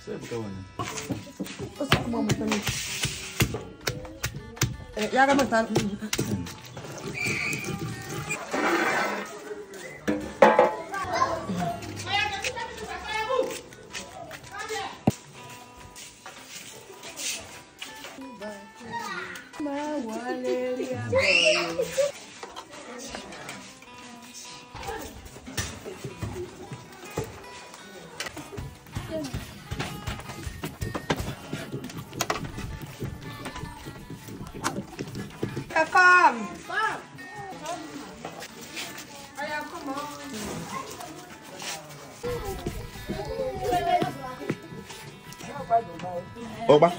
Saya bukan mana. Oh, saya mau makan ni. Ya kan makan. Come. Ayah, come on. Oh, ba?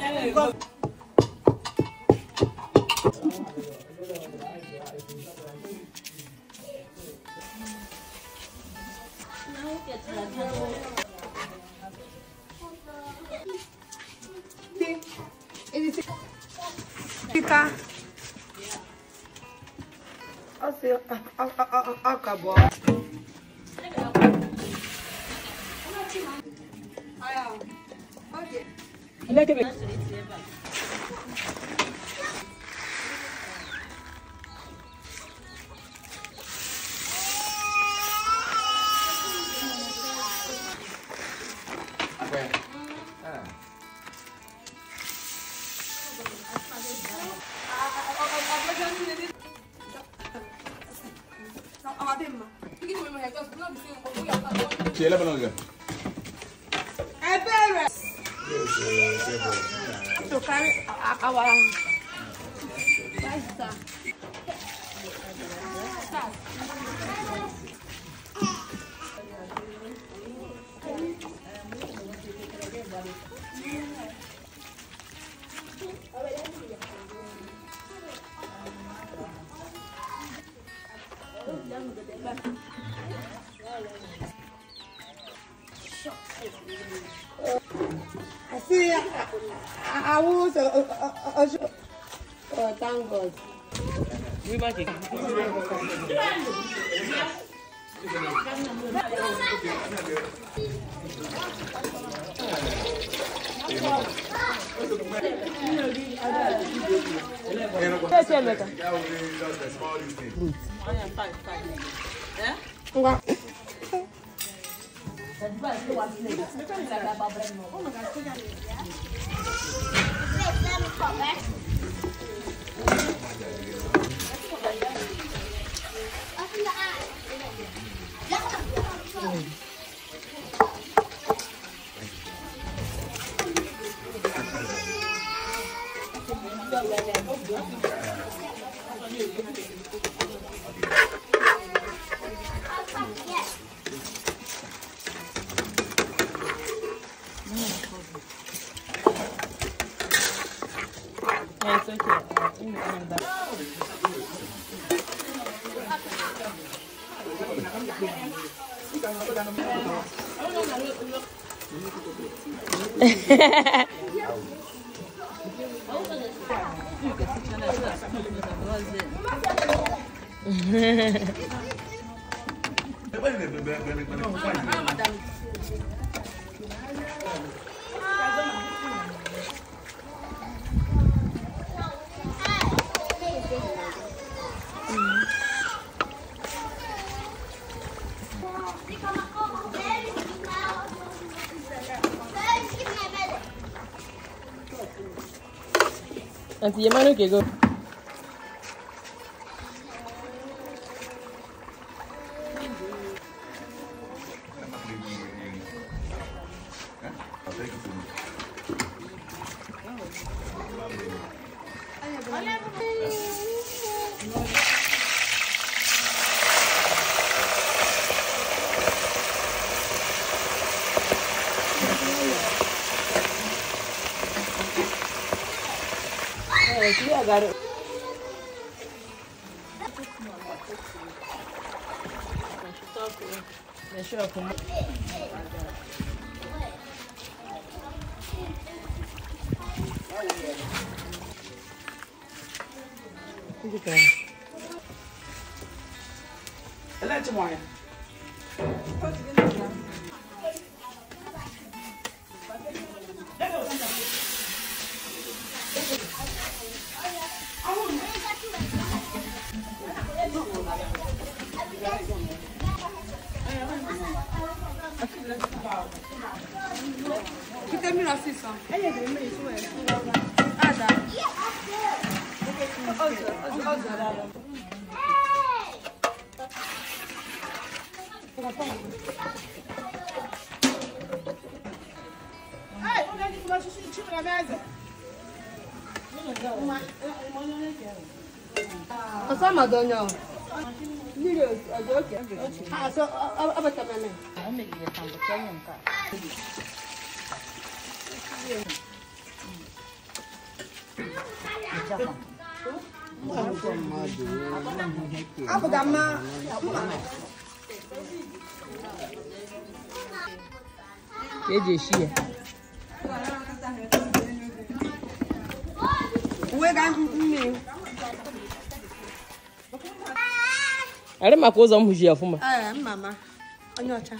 Fica. Acabou. Cila apa lagi? Tocar awal. Basta. I see. I was. Oh, thank God. We might take. It's Nanti yang mana ke go? Dia garuk. Deixa eu comer. Tudo bem. Ela é de manhã. Quita-me la 600. Asa madonyo. Video okay. Ah so abata meme. Abu dama. Keje shi. We ga me. Are maka ụzọ m hụji afụma. Mama. Onye ọcha.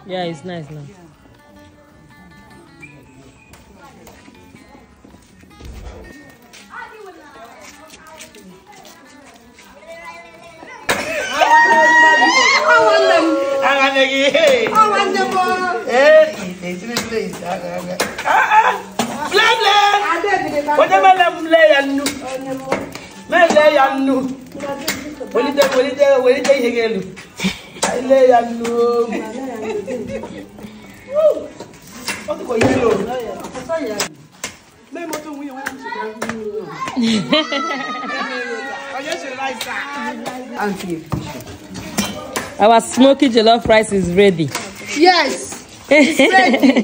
Yeah, it's nice now. Our smoky jollof rice is ready. Yes, it's ready.